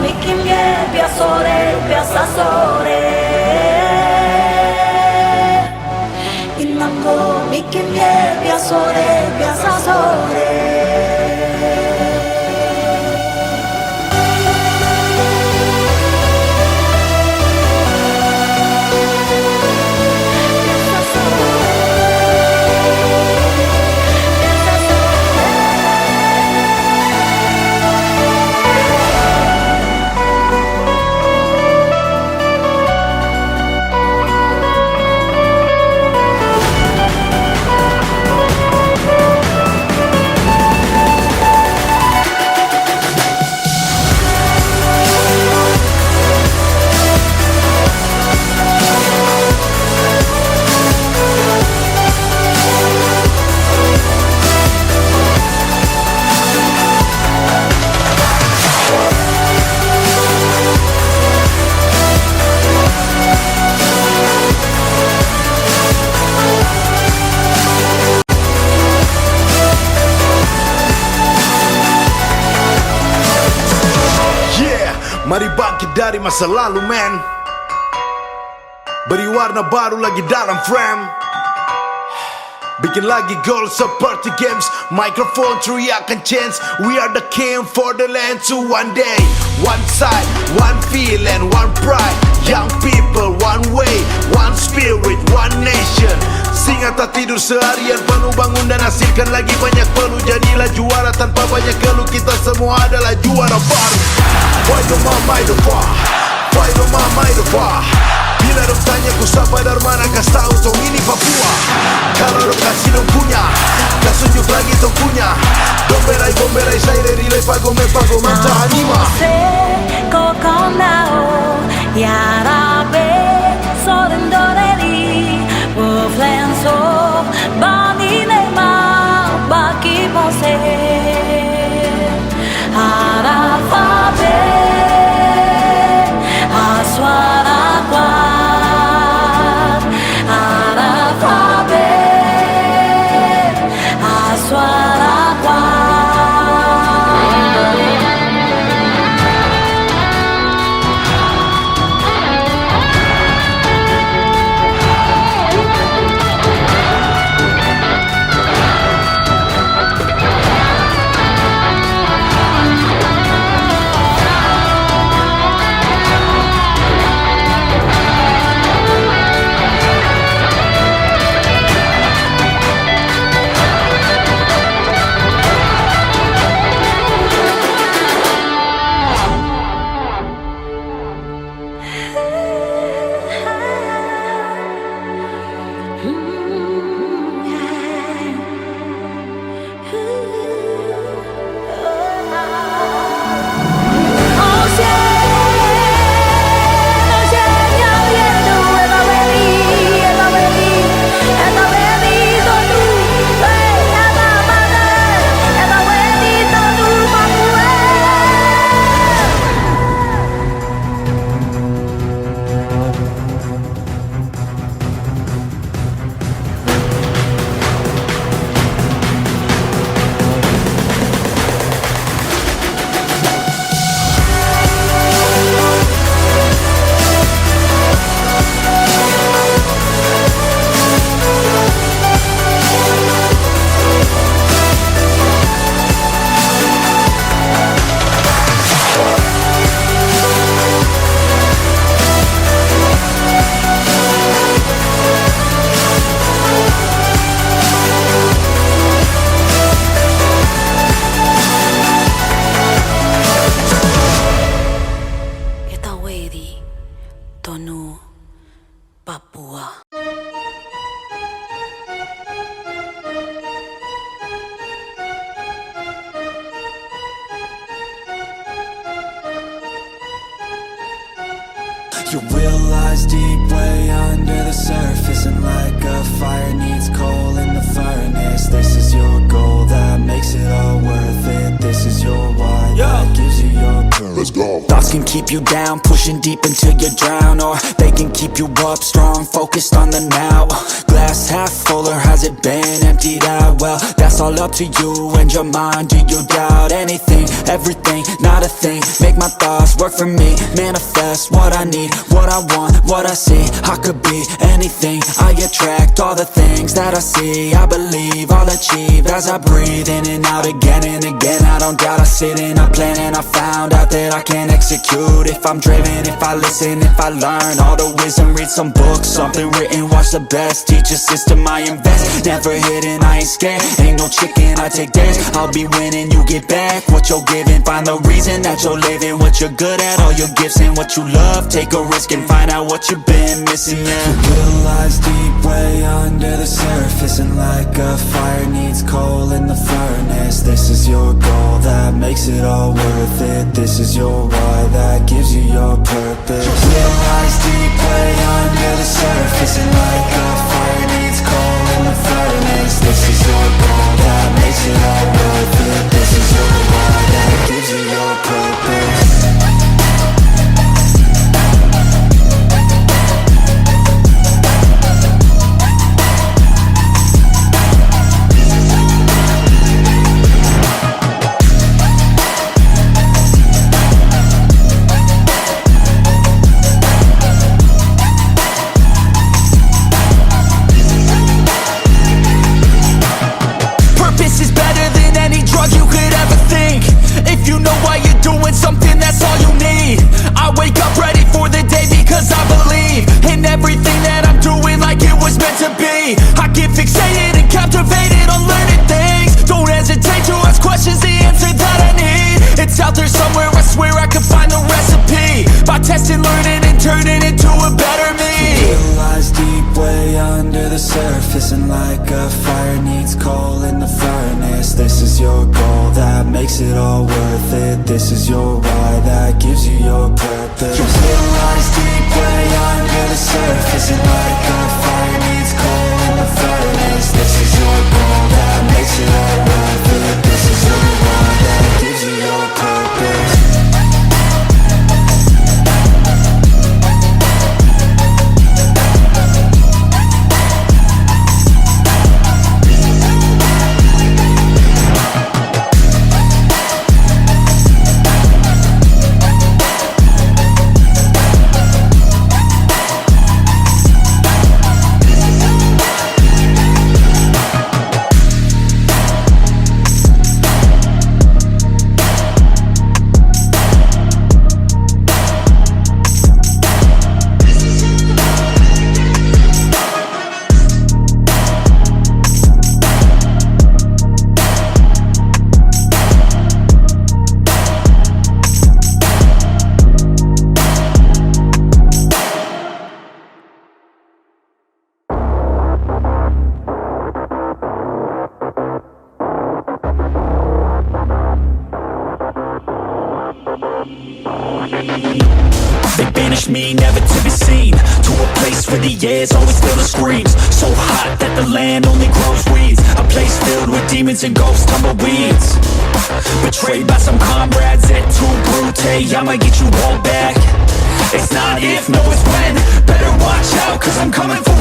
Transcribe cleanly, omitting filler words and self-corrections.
Bikin biasa sore, biasa sore. Inanggo bikin biasa sore, biasa sore. Mari bangkit dari masa lalu man, beri warna baru lagi dalam frame. Bikin lagi goal seperti games, microphone teriakan chance. We are the king for the land to one day. One side, one feel and one pride. Young people, one way, one spirit, one nation. Singa tak tidur seharian, penuh bangun dan hasilkan lagi banyak peluh. Jadilah juara tanpa banyak keluh, kita semua adalah juara baru. Why do mama itu far? Why do mama itu far? Bila dong tanya ku siapa dari mana, kasih tahu tong ini Papua. Kalau dong kasih dong punya, kasih tunjuk lagi tong punya. Bomberai saya dari lepago mepago manta anima. Kokonao yarabe sorendoreri woflenso bani nema baki pose harafabe aswara kwat harafabe aswara kwat. You realize deep way under the surface, and like a fire needs coal in the furnace, this is your goal that makes it all worth it. This is your why that gives you your purpose. Let's go. Thoughts can keep you down, pushing deep until you drown, or they can keep you up strong, focused on the now. Glass half full, or has it been emptied out? Well, that's all up to you and your mind. Do you doubt anything, everything, not a thing? Make my thoughts work for me, manifest what I need, what I want, what I see. I could be anything, I attract all the things that I see. I believe I'll achieve as I breathe in and out again and again. I don't doubt, I sit and I plan, and I found out that I can execute if I'm driven, if I listen, if I learn all the wisdom. Read some books, something written, watch the best, teach a system I invest. Never hidden, I ain't scared, ain't no chicken, I take dares. I'll be winning, you get back what you're giving. Find the reason that you're living, what you're good at, all your gifts and what you love. Take a risk and find out what you've been missing. You realize deep way under the surface, and like a fire needs coal in the furnace, this is your goal that makes it all worth it. This is your why that gives you your purpose. You realize deep way under the surface, and like a fire needs coal in the furnace, this is your goal that makes it all worth it. This is your why that gives you your purpose. I get fixated and captivated on learning things. Don't hesitate to ask questions, the answer that I need. It's out there somewhere, I swear I could find the recipe. By testing, learning, and turning into a better me. You realize deep way under the surface, and like a fire needs coal in the furnace, this is your goal that makes it all worth it. This is your why that gives you your purpose. You realize deep way under the surface, and like a fire needs coal in the furnace, this is your goal that makes it all worth it. This is your why that gives you your purpose. They banished me, never to be seen, to a place where the air's always filled with screams. So hot that the land only grows weeds. A place filled with demons and ghosts, tumbleweeds. Betrayed by some comrades, et tu brute, I'ma get you all back. It's not if, no it's when. Better watch out, cause I'm coming for